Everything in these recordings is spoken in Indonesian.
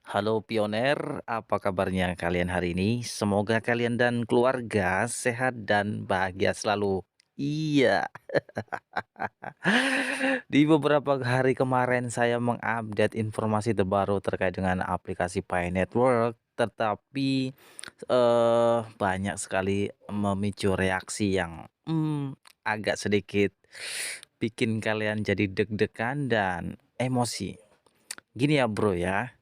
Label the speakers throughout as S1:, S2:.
S1: Halo pioner, apa kabarnya kalian hari ini? Semoga kalian dan keluarga sehat dan bahagia selalu. Iya, di beberapa hari kemarin saya mengupdate informasi terbaru terkait dengan aplikasi Pi Network, tetapi banyak sekali memicu reaksi yang agak sedikit bikin kalian jadi deg-degan dan emosi. Gini ya bro ya.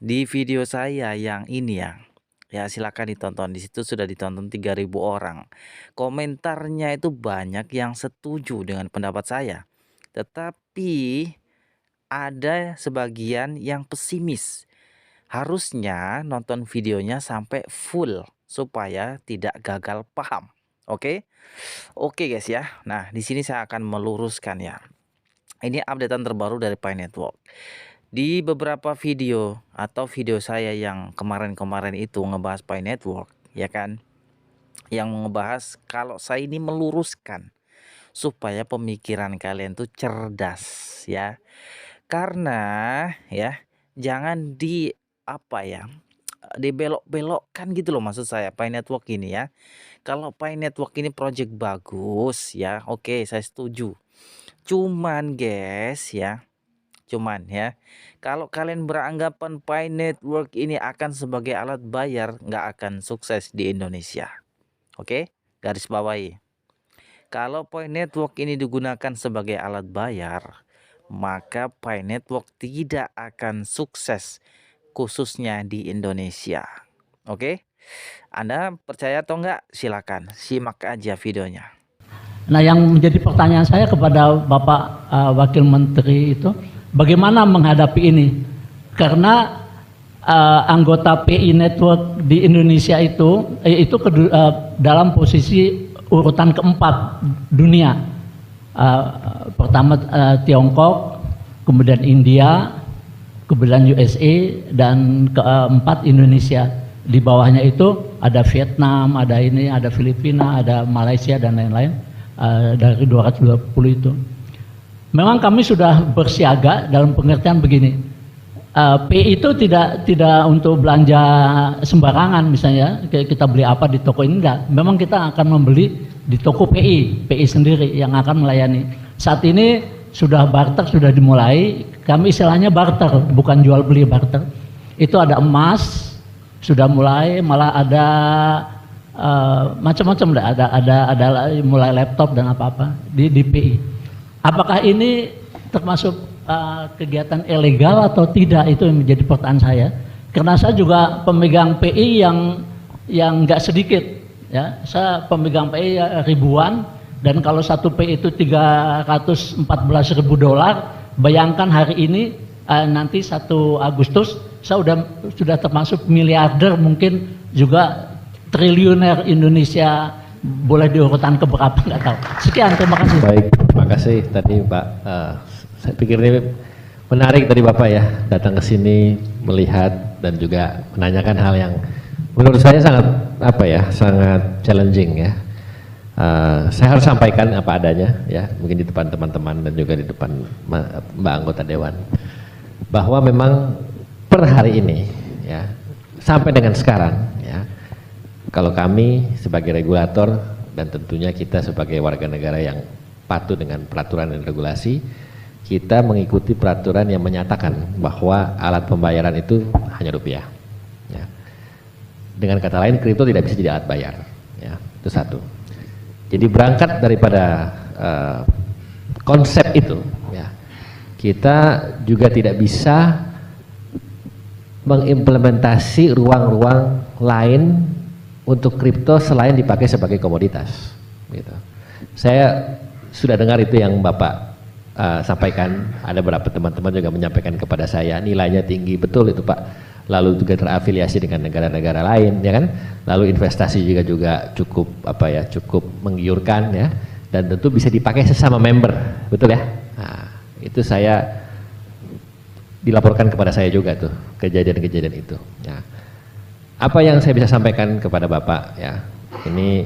S1: Di video saya yang ini ya silakan ditonton. Di situ sudah ditonton 3.000 orang. Komentarnya itu banyak yang setuju dengan pendapat saya. Tetapi ada sebagian yang pesimis. Harusnya nonton videonya sampai full supaya tidak gagal paham. Oke? Oke guys ya. Nah, di sini saya akan meluruskan ya. Ini updatean terbaru dari Pi Network. Di beberapa video atau video saya yang kemarin-kemarin itu ngebahas Pi Network, ya kan? Yang ngebahas kalau saya ini meluruskan supaya pemikiran kalian tuh cerdas ya. Karena ya, jangan di apa ya? Dibelok-belokkan gitu loh maksud saya Pi Network ini ya. Kalau Pi Network ini project bagus ya, oke saya setuju. Cuman guys ya, kalau kalian beranggapan Pi Network ini akan sebagai alat bayar, nggak akan sukses di Indonesia. Oke, garis bawahi. Kalau Pi Network ini digunakan sebagai alat bayar, maka Pi Network tidak akan sukses, khususnya di Indonesia. Oke, Anda percaya atau enggak? Silakan, simak aja videonya.
S2: Nah, yang menjadi pertanyaan saya kepada Bapak Wakil Menteri itu, bagaimana menghadapi ini? Karena anggota PI Network di Indonesia itu dalam posisi urutan keempat dunia. Pertama Tiongkok, kemudian India, kemudian USA, dan keempat Indonesia. Di bawahnya itu ada Vietnam, ada ini, ada Filipina, ada Malaysia dan lain-lain. Dari 220 itu. Memang kami sudah bersiaga dalam pengertian begini. PI itu tidak untuk belanja sembarangan, misalnya kita beli apa di toko ini, enggak. Memang kita akan membeli di toko PI sendiri yang akan melayani. Saat ini sudah barter, sudah dimulai. Kami istilahnya barter, bukan jual beli, barter. Itu ada emas, sudah mulai, malah ada macam-macam lah, ada mulai laptop dan apa-apa di PI. Apakah ini termasuk kegiatan ilegal atau tidak, itu yang menjadi pertanyaan saya. Karena saya juga pemegang PI yang nggak sedikit ya. Saya pemegang PI ribuan, dan kalau satu PI itu $314.000, bayangkan hari ini nanti 1 Agustus saya sudah termasuk miliarder, mungkin juga triliuner Indonesia, boleh di urutan keberapa nggak tahu. Sekian, terima kasih.
S3: Baik, terima kasih tadi Pak. Saya pikir ini menarik tadi Bapak ya, datang ke sini melihat dan juga menanyakan hal yang menurut saya sangat sangat challenging ya. Saya harus sampaikan apa adanya ya, mungkin di depan teman-teman dan juga di depan Mbak anggota Dewan, bahwa memang per hari ini ya, sampai dengan sekarang ya, kalau kami sebagai regulator dan tentunya kita sebagai warga negara yang patuh dengan peraturan dan regulasi, kita mengikuti peraturan yang menyatakan bahwa alat pembayaran itu hanya rupiah. Ya. Dengan kata lain, kripto tidak bisa jadi alat bayar. Ya, itu satu. Jadi berangkat daripada konsep itu, ya, kita juga tidak bisa mengimplementasi ruang-ruang lain untuk kripto selain dipakai sebagai komoditas. Gitu. Saya sudah dengar itu yang Bapak sampaikan, ada beberapa teman-teman juga menyampaikan kepada saya, nilainya tinggi, betul itu Pak. Lalu juga terafiliasi dengan negara-negara lain, ya kan? Lalu investasi juga cukup cukup menggiurkan ya, dan tentu bisa dipakai sesama member, betul ya? Nah, itu saya dilaporkan kepada saya juga tuh kejadian-kejadian itu. Ya. Apa yang saya bisa sampaikan kepada Bapak ya, ini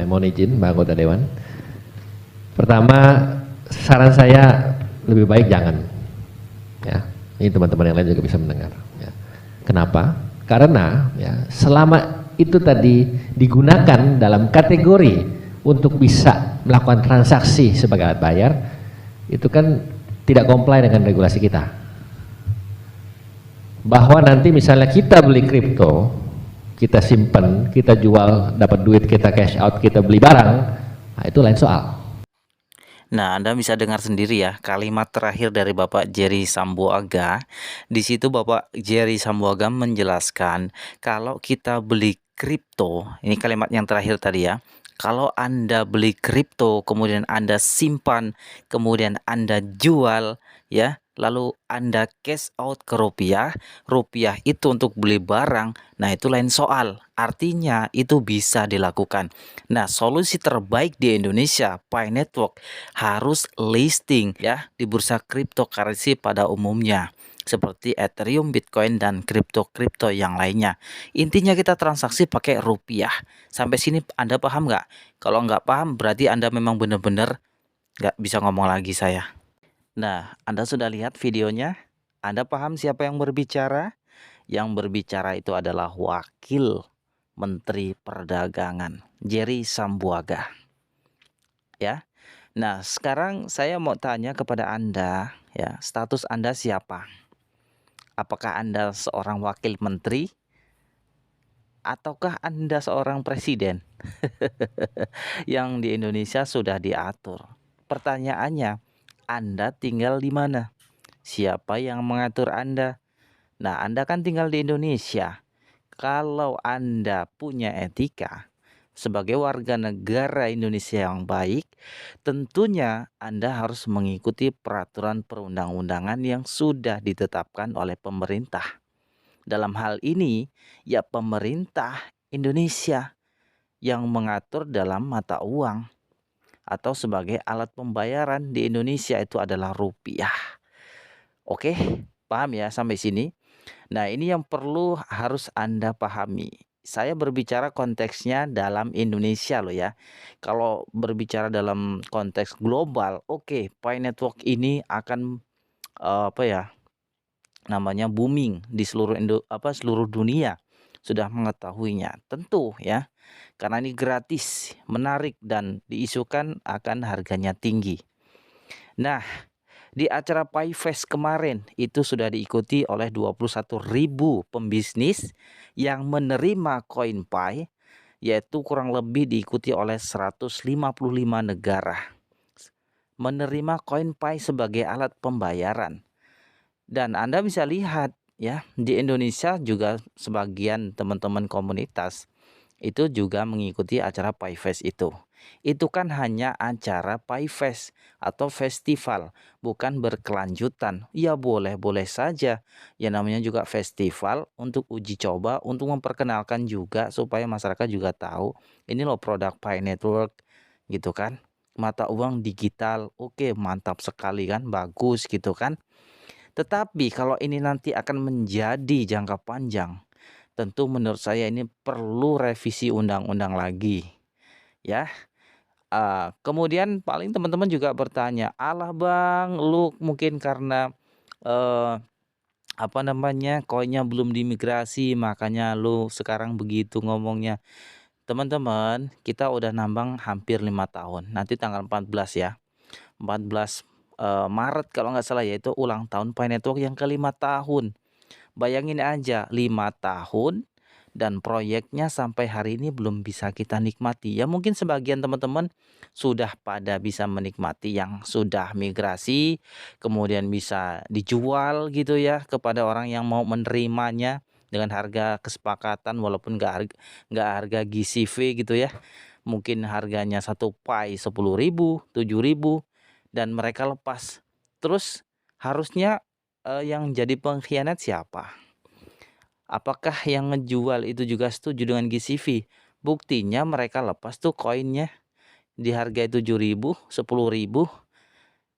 S3: mohon izin Mbak anggota Dewan. Pertama, saran saya lebih baik jangan ya, Ini teman-teman yang lain juga bisa mendengar. Ya. Kenapa? Karena ya, selama itu tadi digunakan dalam kategori untuk bisa melakukan transaksi sebagai alat bayar, itu kan tidak comply dengan regulasi kita. Bahwa nanti misalnya kita beli kripto, kita simpan, kita jual, dapat duit, kita cash out, kita beli barang, nah itu lain soal.
S1: Nah, Anda bisa dengar sendiri ya kalimat terakhir dari Bapak Jerry Sambuaga. Di situ Bapak Jerry Sambuaga menjelaskan kalau kita beli kripto, ini kalimat yang terakhir tadi ya. Kalau Anda beli kripto, kemudian Anda simpan, kemudian Anda jual ya, lalu Anda cash out ke rupiah, rupiah itu untuk beli barang, nah itu lain soal. Artinya itu bisa dilakukan. Nah, solusi terbaik di Indonesia, Pi Network harus listing ya di bursa cryptocurrency pada umumnya seperti Ethereum, Bitcoin, dan kripto-kripto yang lainnya. Intinya kita transaksi pakai rupiah. Sampai sini Anda paham nggak? Kalau nggak paham berarti Anda memang benar-benar nggak bisa ngomong lagi saya. Nah, Anda sudah lihat videonya? Anda paham siapa yang berbicara? Yang berbicara itu adalah Wakil Menteri Perdagangan, Jerry Sambuaga. Ya. Nah, sekarang saya mau tanya kepada Anda, ya, status Anda siapa? Apakah Anda seorang wakil menteri ataukah Anda seorang presiden? Yang di Indonesia sudah diatur. Pertanyaannya, Anda tinggal di mana? Siapa yang mengatur Anda? Nah, Anda kan tinggal di Indonesia. Kalau Anda punya etika sebagai warga negara Indonesia yang baik, tentunya Anda harus mengikuti peraturan perundang-undangan yang sudah ditetapkan oleh pemerintah. Dalam hal ini, ya pemerintah Indonesia yang mengatur dalam mata uang atau sebagai alat pembayaran di Indonesia itu adalah rupiah. Oke, paham ya sampai sini? Nah, ini yang perlu harus Anda pahami. Saya berbicara konteksnya dalam Indonesia loh ya. Kalau berbicara dalam konteks global, oke, Pi Network ini akan namanya booming di seluruh dunia sudah mengetahuinya. Tentu ya, karena ini gratis, menarik dan diisukan akan harganya tinggi. Nah, di acara Pi Fest kemarin itu sudah diikuti oleh 21.000 pembisnis yang menerima koin Pi, yaitu kurang lebih diikuti oleh 155 negara. Menerima koin Pi sebagai alat pembayaran. Dan Anda bisa lihat ya, di Indonesia juga sebagian teman-teman komunitas itu juga mengikuti acara Pi Fest itu. Itu kan hanya acara Pi Fest atau festival, bukan berkelanjutan. Ya boleh-boleh saja. Ya namanya juga festival untuk uji coba, untuk memperkenalkan juga supaya masyarakat juga tahu ini loh produk Pi Network gitu kan. Mata uang digital, oke mantap sekali kan, bagus gitu kan. Tetapi kalau ini nanti akan menjadi jangka panjang, tentu menurut saya ini perlu revisi undang-undang lagi, ya. Kemudian paling teman-teman juga bertanya, "Alah Bang, lu mungkin karena, eee, koinnya belum dimigrasi makanya lu sekarang begitu ngomongnya." Teman-teman, kita udah nambang hampir 5 tahun, nanti tanggal 14 ya. 14 Maret kalau nggak salah ya, itu ulang tahun Pi Network yang ke-5 tahun. Bayangin aja 5 tahun dan proyeknya sampai hari ini belum bisa kita nikmati. Ya mungkin sebagian teman-teman sudah pada bisa menikmati yang sudah migrasi, kemudian bisa dijual gitu ya kepada orang yang mau menerimanya dengan harga kesepakatan walaupun nggak harga GCV gitu ya. Mungkin harganya 1 Pi 10.000, 7.000 dan mereka lepas. Terus harusnya yang jadi pengkhianat siapa? Apakah yang ngejual itu juga setuju dengan GCV? Buktinya mereka lepas tuh koinnya di harga 7.000, 10.000.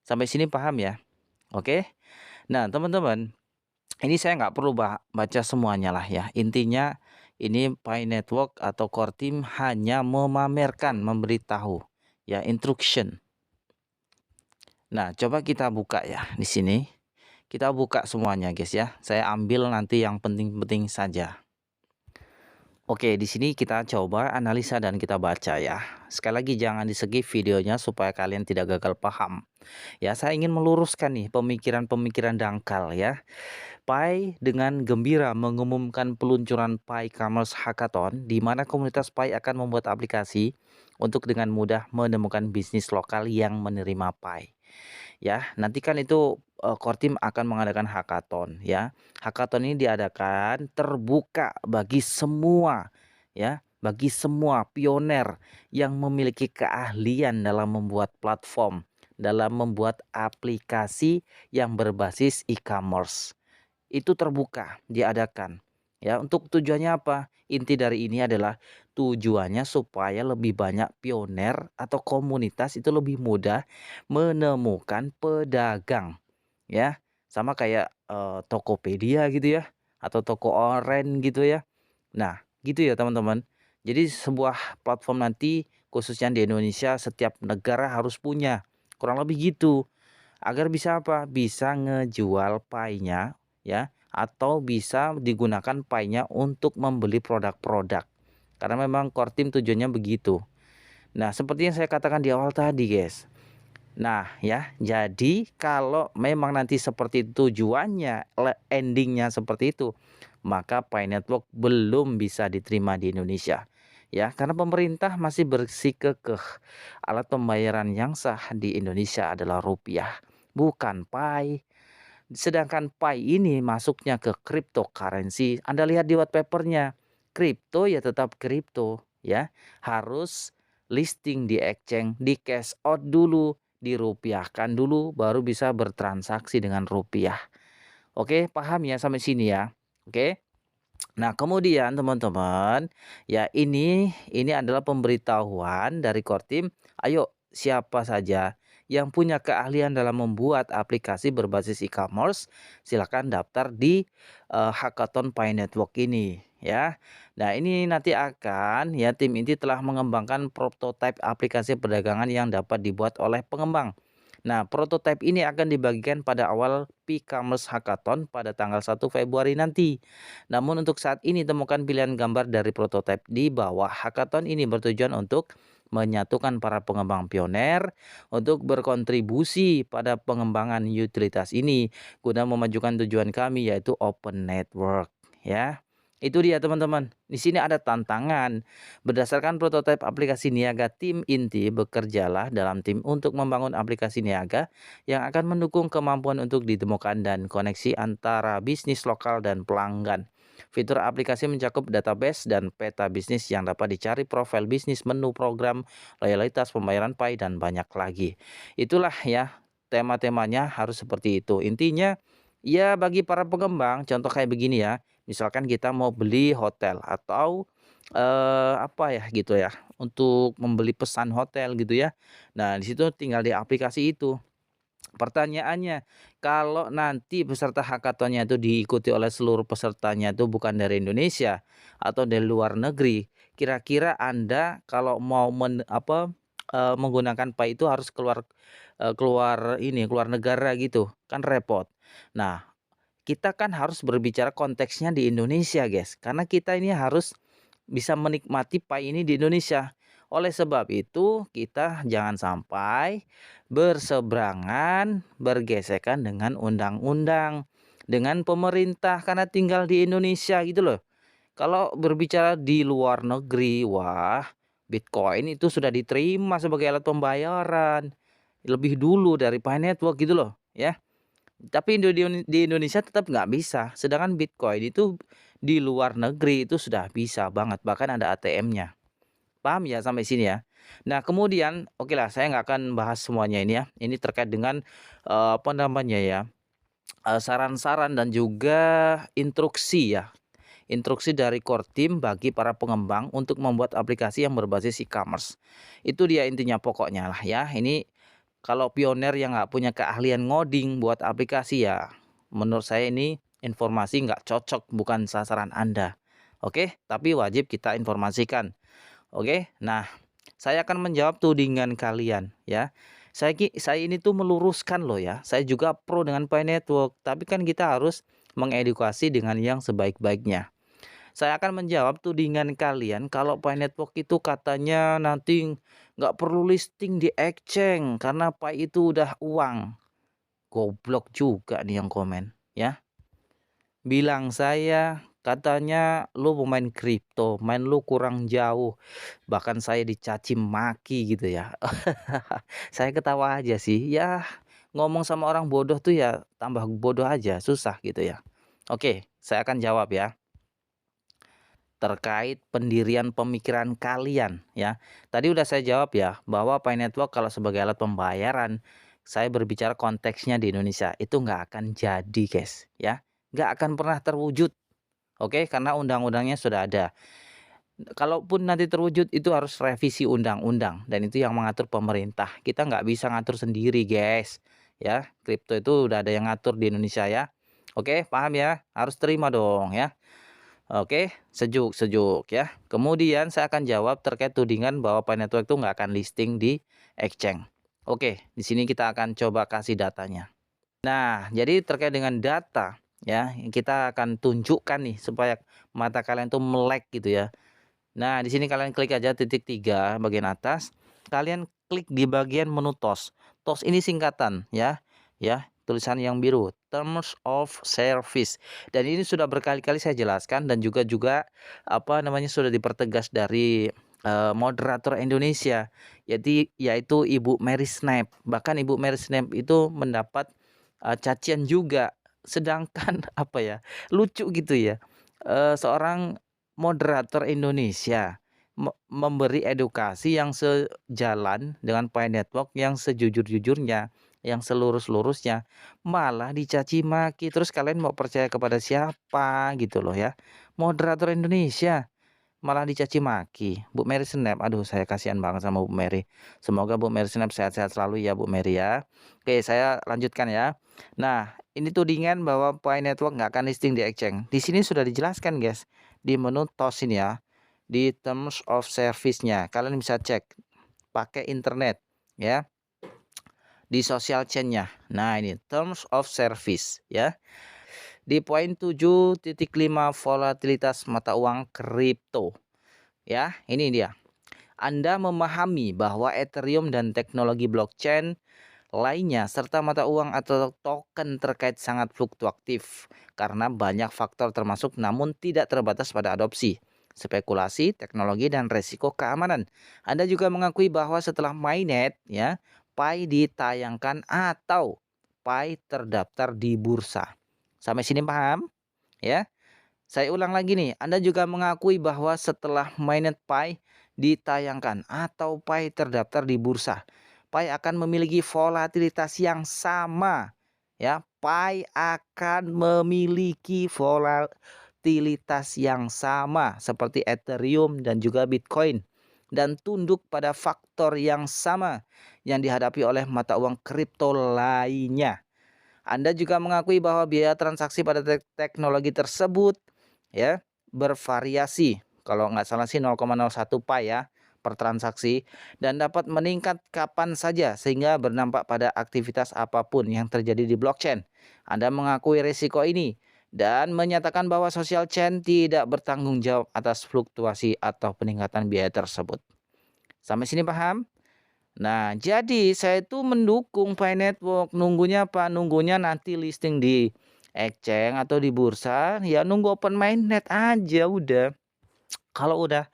S1: Sampai sini paham ya? Oke. Nah, teman-teman, ini saya nggak perlu baca semuanya lah ya. Intinya ini Pi Network atau core team hanya memamerkan, memberitahu ya, instruction. Nah, coba kita buka ya di sini. Kita buka semuanya guys ya. Saya ambil nanti yang penting-penting saja. Oke, di sini kita coba analisa dan kita baca ya. Sekali lagi jangan di-skip videonya supaya kalian tidak gagal paham. Ya, saya ingin meluruskan nih pemikiran-pemikiran dangkal ya. Pi dengan gembira mengumumkan peluncuran Pi Commerce Hackathon di mana komunitas Pi akan membuat aplikasi untuk dengan mudah menemukan bisnis lokal yang menerima Pi. Ya, nanti kan itu core team akan mengadakan hackathon ya. Hackathon ini diadakan terbuka bagi semua ya, bagi semua pioner yang memiliki keahlian dalam membuat platform, dalam membuat aplikasi yang berbasis e-commerce. Itu terbuka diadakan. Ya, untuk tujuannya apa? Inti dari ini adalah tujuannya supaya lebih banyak pioner atau komunitas itu lebih mudah menemukan pedagang. Ya, sama kayak Tokopedia gitu ya, atau toko oren gitu ya. Nah, gitu ya teman-teman. Jadi sebuah platform nanti khususnya di Indonesia setiap negara harus punya. Kurang lebih gitu. Agar bisa apa? Bisa ngejual pie-nya ya, atau bisa digunakan pie-nya untuk membeli produk-produk. Karena memang core team tujuannya begitu. Nah, seperti yang saya katakan di awal tadi, guys. Nah, ya, jadi kalau memang nanti seperti tujuannya, endingnya seperti itu, maka Pi Network belum bisa diterima di Indonesia. Ya, karena pemerintah masih bersikukuh alat pembayaran yang sah di Indonesia adalah rupiah, bukan Pi. Sedangkan Pi ini masuknya ke cryptocurrency. Anda lihat di white papernya, kripto ya tetap kripto ya. Harus listing di exchange, di cash out dulu, dirupiahkan dulu baru bisa bertransaksi dengan rupiah. Oke, paham ya sampai sini ya. Oke. Nah, kemudian teman-teman, ya ini adalah pemberitahuan dari core team. Ayo, siapa saja yang punya keahlian dalam membuat aplikasi berbasis e-commerce, silakan daftar di Hackathon Pi Network ini ya. Nah, ini nanti akan ya tim inti telah mengembangkan prototipe aplikasi perdagangan yang dapat dibuat oleh pengembang. Nah, prototipe ini akan dibagikan pada awal P-Commerce Hackathon pada tanggal 1 Februari nanti. Namun untuk saat ini temukan pilihan gambar dari prototipe di bawah. Hackathon ini bertujuan untuk menyatukan para pengembang pioner untuk berkontribusi pada pengembangan utilitas ini guna memajukan tujuan kami yaitu open network ya. Itu dia teman-teman. Di sini ada tantangan. Berdasarkan prototipe aplikasi niaga, tim inti bekerjalah dalam tim untuk membangun aplikasi niaga yang akan mendukung kemampuan untuk ditemukan dan koneksi antara bisnis lokal dan pelanggan. Fitur aplikasi mencakup database dan peta bisnis yang dapat dicari, profil bisnis, menu program, loyalitas, pembayaran Pi, dan banyak lagi. Itulah ya tema-temanya harus seperti itu. Intinya ya bagi para pengembang, contoh kayak begini ya. Misalkan kita mau beli hotel atau apa ya gitu ya, untuk membeli pesan hotel gitu ya. Nah, di situ tinggal di aplikasi itu. Pertanyaannya, kalau nanti peserta hackathon-nya itu diikuti oleh seluruh pesertanya itu bukan dari Indonesia atau dari luar negeri, kira-kira Anda kalau mau menggunakan Pi itu harus keluar negara gitu, kan repot. Nah, kita kan harus berbicara konteksnya di Indonesia, guys. Karena kita ini harus bisa menikmati Pi ini di Indonesia. Oleh sebab itu, kita jangan sampai berseberangan, bergesekan dengan undang-undang, dengan pemerintah karena tinggal di Indonesia gitu loh. Kalau berbicara di luar negeri, wah, Bitcoin itu sudah diterima sebagai alat pembayaran lebih dulu dari Pi Network gitu loh, ya. Tapi di Indonesia tetap nggak bisa. Sedangkan Bitcoin itu di luar negeri itu sudah bisa banget. Bahkan ada ATM-nya. Paham ya sampai sini ya. Nah kemudian, oke lah saya nggak akan bahas semuanya ini ya. Ini terkait dengan apa namanya ya, saran-saran dan juga instruksi ya. Instruksi dari core team bagi para pengembang untuk membuat aplikasi yang berbasis e-commerce. Itu dia intinya pokoknya lah ya. Ini kalau pioner yang nggak punya keahlian ngoding buat aplikasi ya, menurut saya ini informasi nggak cocok, bukan sasaran Anda. Oke, tapi wajib kita informasikan. Oke, nah saya akan menjawab tudingan kalian ya. Saya ini tuh meluruskan loh ya, saya juga pro dengan Pi Network, tapi kan kita harus mengedukasi dengan yang sebaik-baiknya. Saya akan menjawab tudingan kalian kalau Pi Network itu katanya nanti nggak perlu listing di exchange karena Pi itu udah uang. Goblok juga nih yang komen, ya. Bilang saya, katanya lu pemain kripto, main lu kurang jauh. Bahkan saya dicaci maki gitu ya. Saya ketawa aja sih, ya ngomong sama orang bodoh tuh ya tambah bodoh aja, susah gitu ya. Oke, saya akan jawab ya. Terkait pendirian pemikiran kalian ya. Tadi udah saya jawab ya, bahwa Pi Network kalau sebagai alat pembayaran, saya berbicara konteksnya di Indonesia, itu nggak akan jadi guys ya. Nggak akan pernah terwujud. Oke, karena undang-undangnya sudah ada. Kalaupun nanti terwujud itu harus revisi undang-undang dan itu yang mengatur pemerintah. Kita nggak bisa ngatur sendiri, guys. Ya, kripto itu udah ada yang ngatur di Indonesia ya. Oke, paham ya? Harus terima dong ya. Oke, sejuk ya. Kemudian saya akan jawab terkait tudingan bahwa Pi Network itu nggak akan listing di exchange. Oke, di sini kita akan coba kasih datanya. Nah, jadi terkait dengan data ya, kita akan tunjukkan nih supaya mata kalian tuh melek gitu ya. Nah, di sini kalian klik aja titik 3 bagian atas. Kalian klik di bagian menu TOS. TOS ini singkatan ya. Ya, tulisan yang biru, Terms of Service. Dan ini sudah berkali-kali saya jelaskan dan juga apa namanya sudah dipertegas dari moderator Indonesia. Jadi yaitu Ibu Mary Snap. Bahkan Ibu Mary Snap itu mendapat cacian juga. Sedangkan apa ya? Lucu gitu ya. Seorang moderator Indonesia memberi edukasi yang sejalan dengan Pi Network yang sejujur-jujurnya, yang selurus-lurusnya, malah dicaci maki. Terus kalian mau percaya kepada siapa gitu loh ya. Moderator Indonesia malah dicaci maki. Bu Mary Snap, aduh saya kasihan banget sama Bu Mary. Semoga Bu Mary Snap sehat-sehat selalu ya Bu Mary ya. Oke, saya lanjutkan ya. Nah, ini tudingan bahwa Pi Network nggak akan listing di exchange. Di sini sudah dijelaskan guys, di menu TOS ini ya, di Terms of Service-nya. Kalian bisa cek pakai internet ya, di social chain-nya. Nah, ini Terms of Service ya. Di poin 7.5 volatilitas mata uang kripto. Ya, ini dia. Anda memahami bahwa Ethereum dan teknologi blockchain lainnya serta mata uang atau token terkait sangat fluktuatif karena banyak faktor termasuk namun tidak terbatas pada adopsi, spekulasi, teknologi dan resiko keamanan. Anda juga mengakui bahwa setelah mainnet ya, Pi ditayangkan atau Pi terdaftar di bursa. Sampai sini paham? Ya. Saya ulang lagi nih, Anda juga mengakui bahwa setelah mainnet Pi ditayangkan atau Pi terdaftar di bursa, Pi akan memiliki volatilitas yang sama. Ya, Pi akan memiliki volatilitas yang sama seperti Ethereum dan juga Bitcoin dan tunduk pada faktor yang sama yang dihadapi oleh mata uang kripto lainnya. Anda juga mengakui bahwa biaya transaksi pada teknologi tersebut ya bervariasi. Kalau nggak salah sih 0,01 Pi ya per transaksi dan dapat meningkat kapan saja sehingga berdampak pada aktivitas apapun yang terjadi di blockchain. Anda mengakui risiko ini dan menyatakan bahwa social chain tidak bertanggung jawab atas fluktuasi atau peningkatan biaya tersebut. Sampai sini paham? Nah, jadi saya itu mendukung Pi Network. Nunggunya apa? Nunggunya nanti listing di exchange atau di bursa, ya nunggu open mainnet aja udah. Kalau udah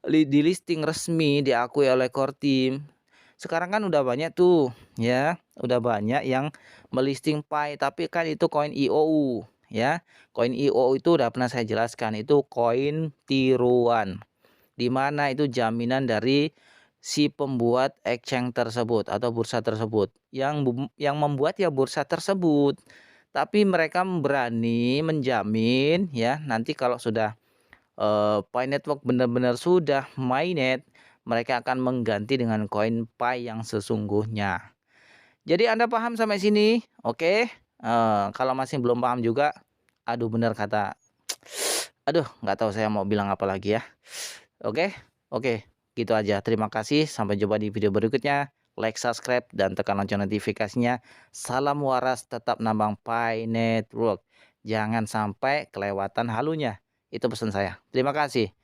S1: di listing resmi diakui oleh core team. Sekarang kan udah banyak tuh, ya. Udah banyak yang melisting Pi, tapi kan itu koin IOU, ya. Koin IOU itu udah pernah saya jelaskan, itu koin tiruan. Di mana itu jaminan dari si pembuat exchange tersebut atau bursa tersebut. Yang membuat ya bursa tersebut. Tapi mereka berani menjamin ya nanti kalau sudah Pi Network benar-benar sudah mainnet, mereka akan mengganti dengan koin Pi yang sesungguhnya. Jadi Anda paham sampai sini? Oke. Kalau masih belum paham juga, aduh benar kata, aduh nggak tahu saya mau bilang apa lagi ya. Oke, oke, gitu aja. Terima kasih. Sampai jumpa di video berikutnya. like, subscribe, dan tekan lonceng notifikasinya. Salam waras, tetap nambang Pi Network. Jangan sampai kelewatan halunya. Itu pesan saya. Terima kasih.